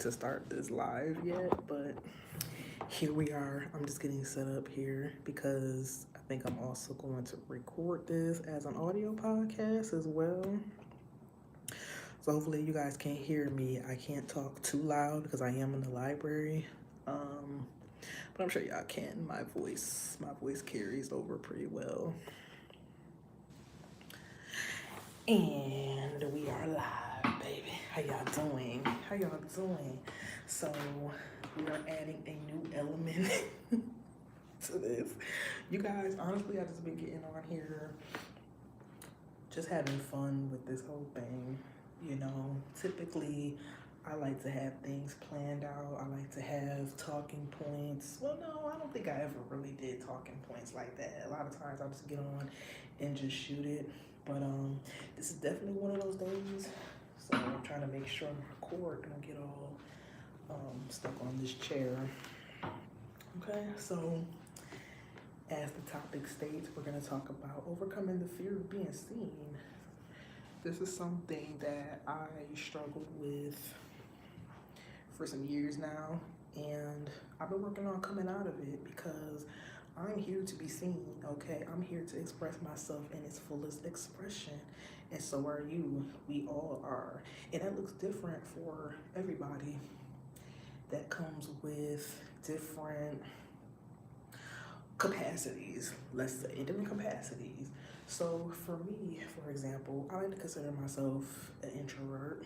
to start this live yet, but here we are. I'm just getting set up here because I think I'm also going to record this as an audio podcast as well. So hopefully you guys can't hear me. I can't talk too loud because I am in the library. Um, but I'm sure y'all can. My voice carries over pretty well. And we are live, baby. How y'all doing? How y'all doing? So we are adding a new element to this. You guys, honestly, I just been getting on here, just having fun with this whole thing. You know, typically I like to have things planned out. I like to have talking points. Well, no, I don't think I ever really did talking points like that. A lot of times I just get on and just shoot it. But this is definitely one of those days. So I'm trying to make sure my cord don't get all stuck on this chair. Okay, so as the topic states, we're going to talk about overcoming the fear of being seen. This is something that I struggled with for some years now, and I've been working on coming out of it because I'm here to be seen, okay? I'm here to express myself in its fullest expression, and so are you. We all are. And that looks different for everybody. That comes with different capacities, let's say, different capacities. So for me, for example, I like to consider myself an introvert.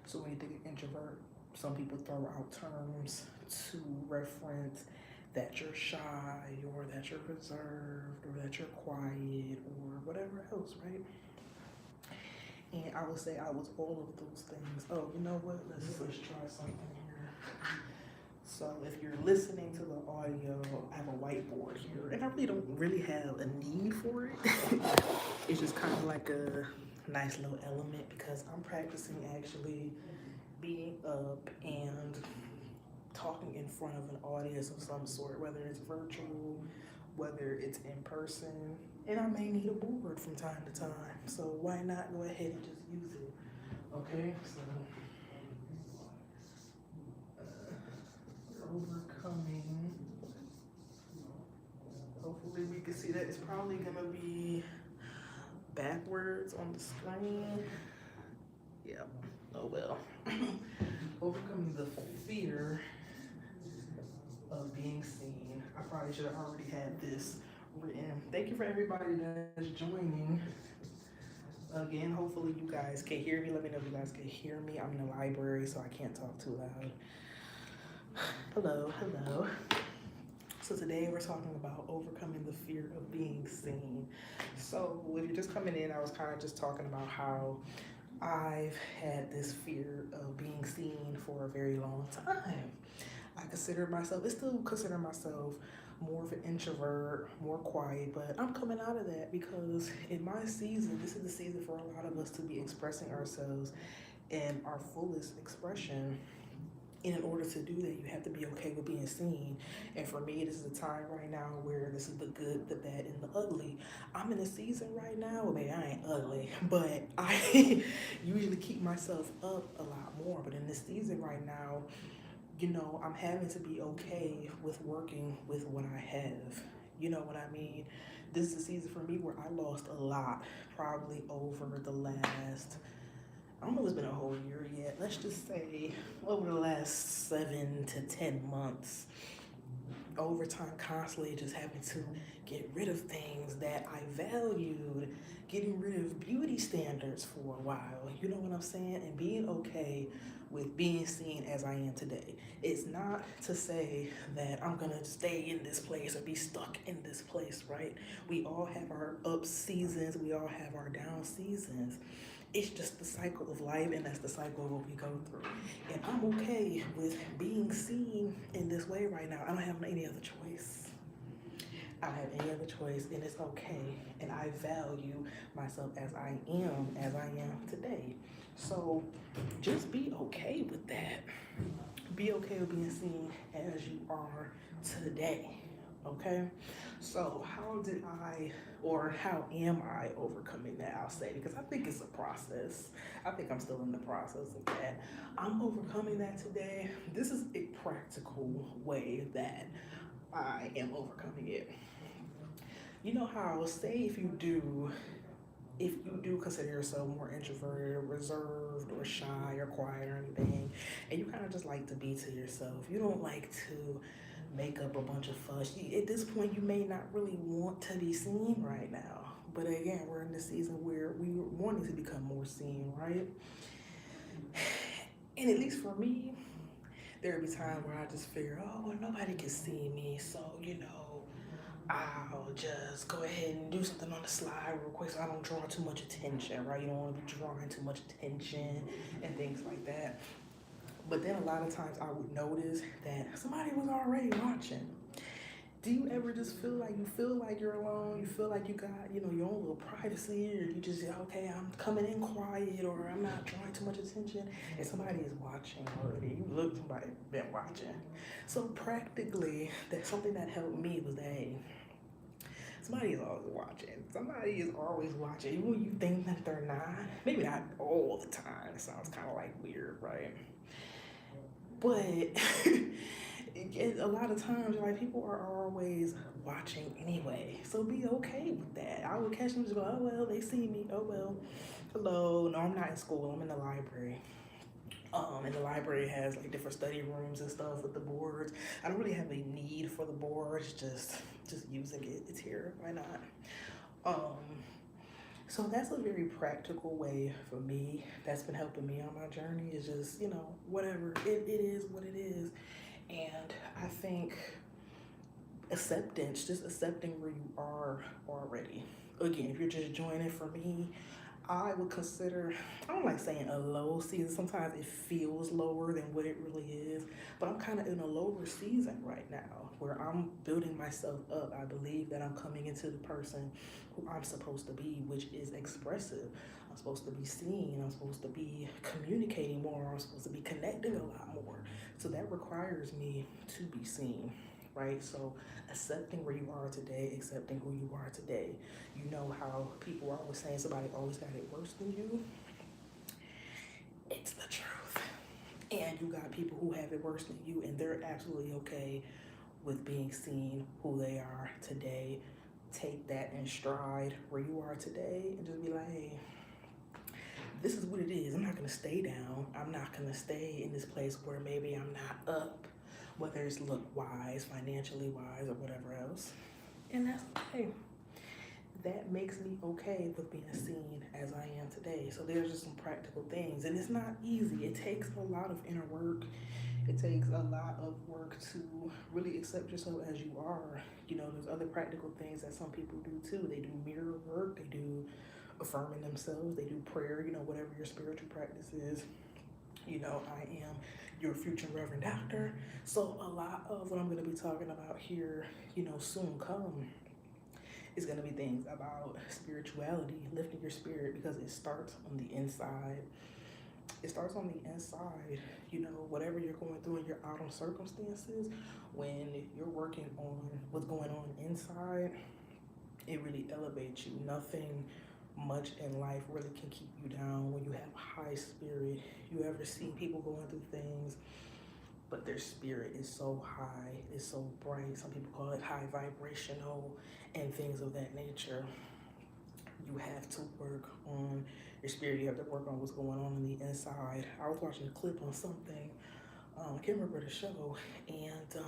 So when you think of introvert, some people throw out terms to reference that you're shy or that you're reserved or that you're quiet or whatever else, right? And I would say I was all of those things. Oh, you know what? Let's try something here. So if you're listening to the audio, I have a whiteboard here, and I really don't really have a need for it. It's just kind of like a nice little element because I'm practicing actually being up and talking in front of an audience of some sort, whether it's virtual, whether it's in person, and I may need a board from time to time. So why not go ahead and just use it? Okay, so overcoming. Hopefully we can see that. It's probably gonna be backwards on the screen. Yep. Oh well. Overcoming the fear of being seen. I probably should have already had this written. Thank you for everybody that's joining. Again, hopefully you guys can hear me. Let me know if you guys can hear me. I'm in the library, so I can't talk too loud. Hello, hello. So today we're talking about overcoming the fear of being seen. So if you're just coming in, I was kind of just talking about how I've had this fear of being seen for a very long time. I still consider myself more of an introvert, more quiet, but I'm coming out of that because in my season, this is the season for a lot of us to be expressing ourselves in our fullest expression. And in order to do that, you have to be okay with being seen. And for me, this is a time right now where this is the good, the bad, and the ugly. I'm in a season right now, well, baby, I ain't ugly, but I usually keep myself up a lot more. But in this season right now, you know, I'm having to be okay with working with what I have. You know what I mean? This is a season for me where I lost a lot, probably over the last, I don't know if it's been a whole year yet. Let's just say over the last 7 to 10 months. Over time, constantly just having to get rid of things that I valued, getting rid of beauty standards for a while. You know what I'm saying? And being okay with being seen as I am today. It's not to say that I'm gonna stay in this place or be stuck in this place, right? We all have our up seasons, we all have our down seasons. It's just the cycle of life, and that's the cycle of what we go through. And I'm okay with being seen in this way right now. I don't have any other choice. I don't have any other choice, and it's okay. And I value myself as I am today. So just be okay with that. Be okay with being seen as you are today. Okay, so how am I overcoming that? I'll say, because I think it's a process. I think I'm still in the process of that. I'm overcoming that today. This is a practical way that I am overcoming it. You know how, say, if you do consider yourself more introverted or reserved or shy or quiet or anything, and you kind of just like to be to yourself, you don't like to make up a bunch of fuss. At this point, you may not really want to be seen right now. But again, we're in the season where we are wanting to become more seen, right? And at least for me, there'll be times where I just figure, oh, well, nobody can see me, so I'll just go ahead and do something on the slide real quick so I don't draw too much attention, right? You don't want to be drawing too much attention and things like that. But then a lot of times I would notice that somebody was already watching. Do you ever just feel like you're alone? You feel like you got, your own little privacy, or you just, okay, I'm coming in quiet, or I'm not drawing too much attention, and somebody is watching already. You look, somebody been watching. So practically, that's something that helped me was that, hey, somebody is always watching. Somebody is always watching, even when you think that they're not. Maybe not all the time. It sounds kind of like weird, right? But a lot of times, like, people are always watching anyway. So be okay with that. I would catch them just go, oh, well, they see me. Oh, well, hello. No, I'm not in school. I'm in the library. And the library has like different study rooms and stuff with the boards. I don't really have a need for the boards, just using it. It's here. Why not? Um, so that's a very practical way for me. That's been helping me on my journey. Is just, whatever. It is what it is. And I think acceptance, just accepting where you are already. Again, if you're just joining, for me, I would consider, I don't like saying a low season. Sometimes it feels lower than what it really is. But I'm kind of in a lower season right now where I'm building myself up. I believe that I'm coming into the person who I'm supposed to be, which is expressive. I'm supposed to be seen. I'm supposed to be communicating more. I'm supposed to be connecting a lot more. So that requires me to be seen, right? So accepting where you are today, accepting who you are today. You know how people are always saying somebody always got it worse than you? It's the truth. And you got people who have it worse than you, and they're absolutely okay with being seen who they are today. Take that in stride where you are today and just be like, hey, this is what it is. I'm not going to stay down. I'm not going to stay in this place where maybe I'm not up, whether it's look-wise, financially wise, or whatever else. And that's okay. That makes me okay with being seen as I am today. So there's just some practical things. And it's not easy. It takes a lot of inner work. It takes a lot of work to really accept yourself as you are. There's other practical things that some people do too. They do mirror work. They do affirming themselves. They do prayer, whatever your spiritual practice is. I am your future Reverend-Doctor. So a lot of what I'm going to be talking about here, soon come, is going to be things about spirituality, lifting your spirit, because it starts on the inside. It starts on the inside. Whatever you're going through in your outer circumstances, when you're working on what's going on inside, it really elevates you. Nothing much in life really can keep you down when you have high spirit. You ever see people going through things, but their spirit is so high, it's so bright. Some people call it high vibrational and things of that nature. You have to work on your spirit. You have to work on what's going on the inside. I was watching a clip on something. I can't remember the show, and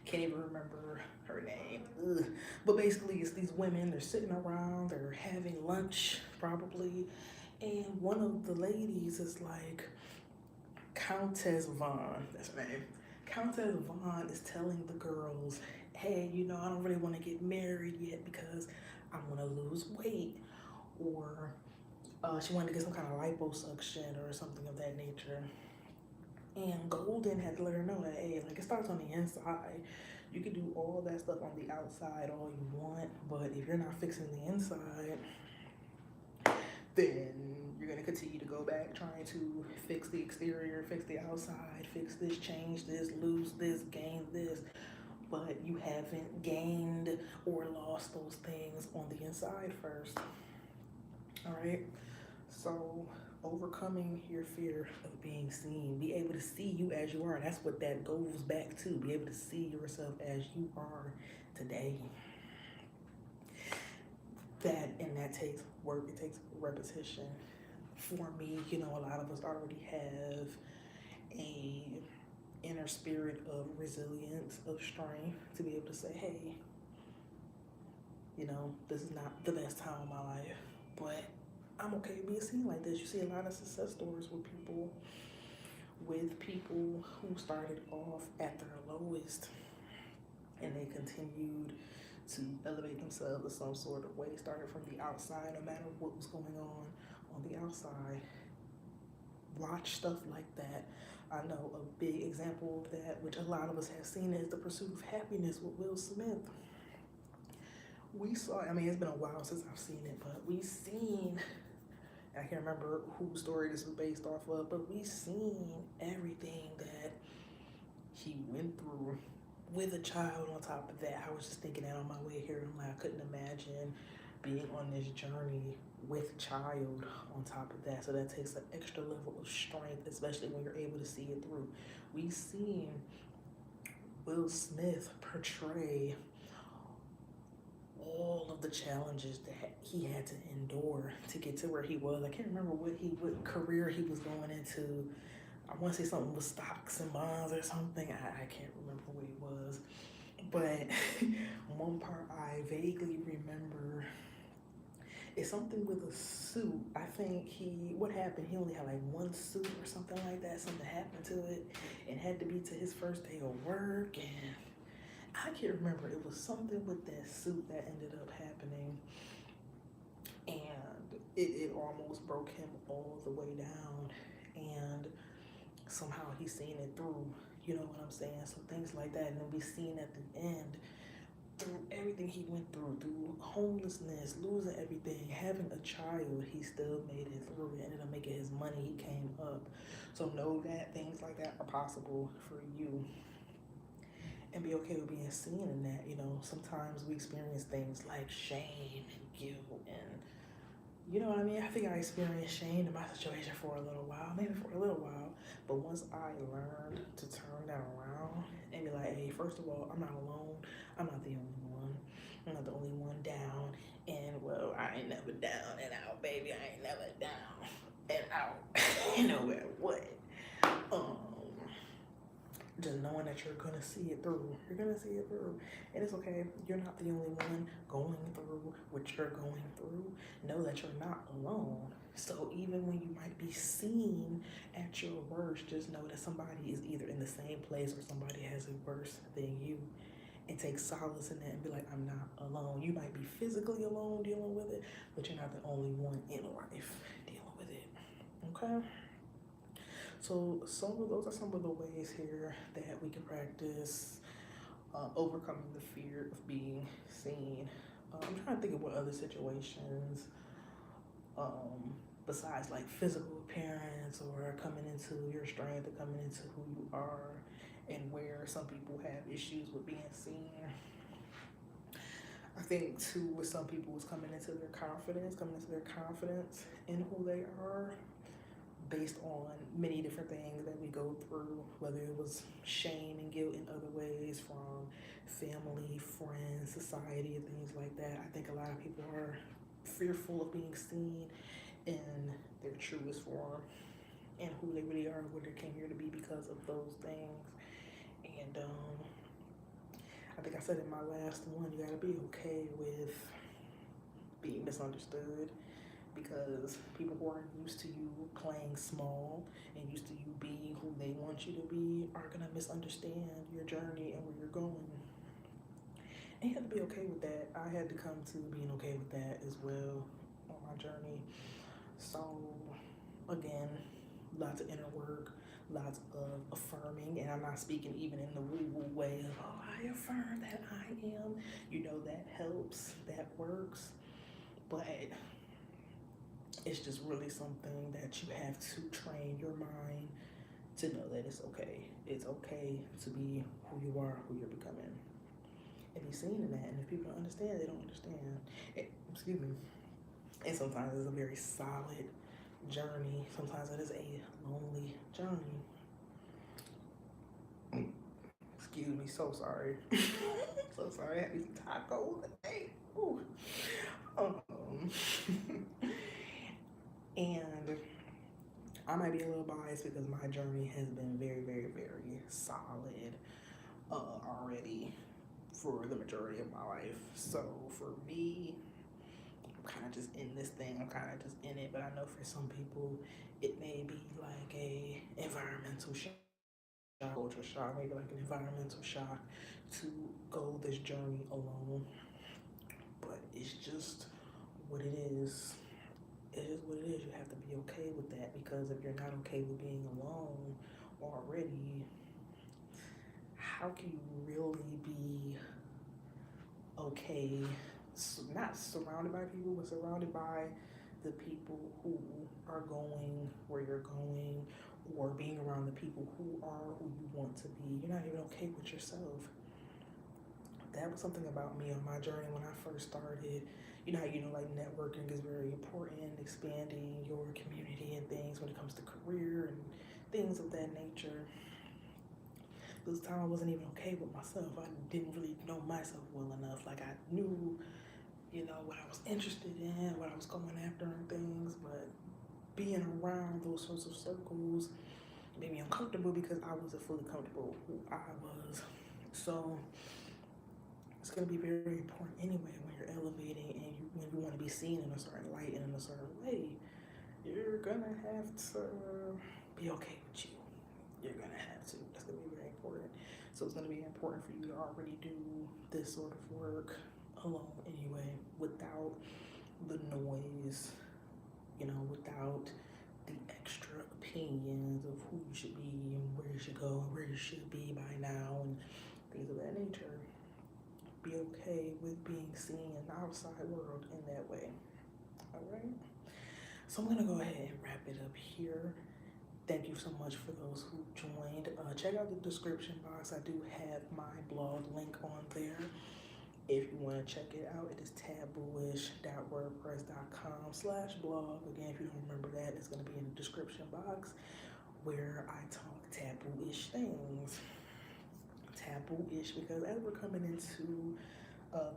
can't even remember her name. Ugh. But basically, it's these women. They're sitting around. They're having lunch, probably, and one of the ladies is like, Countess Vaughn, that's her name. Countess Vaughn is telling the girls, hey, I don't really want to get married yet because I want to lose weight. Or she wanted to get some kind of liposuction or something of that nature. And Golden had to let her know that, hey, like, it starts on the inside. You can do all that stuff on the outside all you want, but if you're not fixing the inside, then you're going to continue to go back trying to fix the exterior, fix the outside, fix this, change this, lose this, gain this. but you haven't gained or lost those things on the inside first. All right. So overcoming your fear of being seen, be able to see you as you are. That's what that goes back to. Be able to see yourself as you are today. That takes work. It takes repetition. For me, you know, a lot of us already have a inner spirit of resilience, of strength to be able to say, hey, you know, this is not the best time of my life, but I'm okay being seen like this. You see a lot of success stories with people who started off at their lowest and they continued to elevate themselves in some sort of way, started from the outside, no matter what was going on the outside. Watch stuff like that. I know a big example of that, which a lot of us have seen, is The Pursuit of Happiness with Will Smith. We saw, I mean, it's been a while since I've seen it, but we've seen, I can't remember whose story this was based off of, but we've seen everything that he went through with a child on top of that. I was just thinking that on my way here. I'm like, I couldn't imagine being on this journey with a child on top of that. So that takes an extra level of strength, especially when you're able to see it through. We've seen Will Smith portray all of the challenges that he had to endure to get to where he was. I can't remember what career he was going into. I want to say something with stocks and bonds or something. I can't remember what it was. But one part I vaguely remember is something with a suit. I think what happened, he only had like one suit or something like that. Something happened to it and had to be to his first day of work. And I can't remember. It was something with that suit that ended up happening. And it almost broke him all the way down. And somehow he's seen it through, you know what I'm saying? So things like that. And then we seen at the end, through everything he went through homelessness, losing everything, having a child, he still made it through. He ended up making his money. He came up. So know that things like that are possible for you. And be okay with being seen in that. You know, sometimes we experience things like shame and guilt and, you know what I mean? I think I experienced shame in my situation for a little while, maybe for a little while. But once I learned to turn that around and be like, hey, first of all, I'm not alone. I'm not the only one. I'm not the only one down. And, well, I ain't never down and out, baby. I ain't never down and out. No matter what. Just knowing that you're going to see it through. You're going to see it through. And it's okay. You're not the only one going through what you're going through. Know that you're not alone. So even when you might be seen at your worst, just know that somebody is either in the same place or somebody has it worse than you. And take solace in that and be like, I'm not alone. You might be physically alone dealing with it, but you're not the only one in life dealing with it. Okay? So those are some of the ways here that we can practice overcoming the fear of being seen. I'm trying to think of what other situations besides like physical appearance or coming into your strength or coming into who you are, and where some people have issues with being seen. I think too with some people it's coming into their confidence in who they are, based on many different things that we go through, whether it was shame and guilt in other ways from family, friends, society, and things like that. I think a lot of people are fearful of being seen in their truest form and who they really are, what they came here to be because of those things. And I think I said in my last one, you gotta be okay with being misunderstood, because people who aren't used to you playing small and used to you being who they want you to be are gonna misunderstand your journey and where you're going. And you have to be okay with that. I had to come to being okay with that as well on my journey. So again, lots of inner work, lots of affirming, and I'm not speaking even in the woo-woo way of, oh, I affirm that I am. You know, that helps, that works, but it's just really something that you have to train your mind to know that it's okay. It's okay to be who you are, who you're becoming. and be seen in that. And if people don't understand, they don't understand. Excuse me. And sometimes it's a very solid journey. Sometimes it is a lonely journey. Excuse me, so sorry. So sorry, I had these tacos today. Ooh. Um, and I might be a little biased because my journey has been very, very, very solid already for the majority of my life. So for me, I'm kind of just in this thing. I'm kind of just in it. But I know for some people, it may be like a environmental shock, culture shock, maybe like an environmental shock to go this journey alone. But it's just what it is. It is what it is. You have to be okay with that, because if you're not okay with being alone already, how can you really be okay, not surrounded by people, but surrounded by the people who are going where you're going, or being around the people who are who you want to be? You're not even okay with yourself. That was something about me on my journey when I first started. You know how like networking is very important, expanding your community and things when it comes to career and things of that nature. This time I wasn't even okay with myself. I didn't really know myself well enough. Like I knew, what I was interested in, what I was going after and things, but being around those sorts of circles made me uncomfortable because I wasn't fully comfortable with who I was. So it's gonna be very important anyway when you're elevating and when you want to be seen in a certain light and in a certain way. You're gonna have to be okay with you. You're gonna have to. That's gonna be very important. So it's gonna be important for you to already do this sort of work alone anyway, without the noise, without the extra opinions of who you should be and where you should go and where you should be by now and things of that nature. Be okay with being seen in the outside world in that way. All right. So I'm gonna go ahead and wrap it up here. Thank you so much for those who joined. Check out the description box. I do have my blog link on there. If you want to check it out, it is tabooish.wordpress.com/blog. Again, if you don't remember that, it's going to be in the description box where I talk taboo-ish things. Taboo-ish because as we're coming into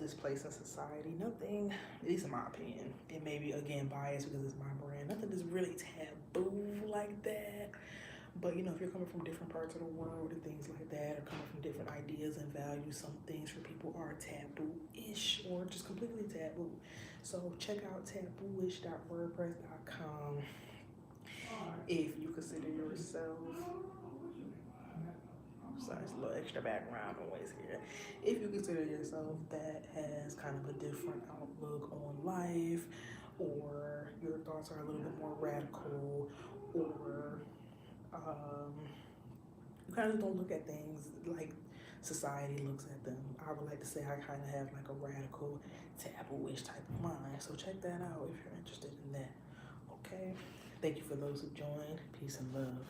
this place in society, nothing, at least in my opinion, it may be again biased because it's my brand, nothing is really taboo like that. But if you're coming from different parts of the world and things like that, or coming from different ideas and values, some things for people are taboo-ish or just completely taboo. So check out tabooish.wordpress.com if you consider yourself, sorry, it's a little extra background noise here. If you consider yourself that has kind of a different outlook on life, or your thoughts are a little bit more radical, or you kind of don't look at things like society looks at them. I would like to say I kind of have like a radical, taboo-ish type of mind. So check that out if you're interested in that. Okay. Thank you for those who joined. Peace and love.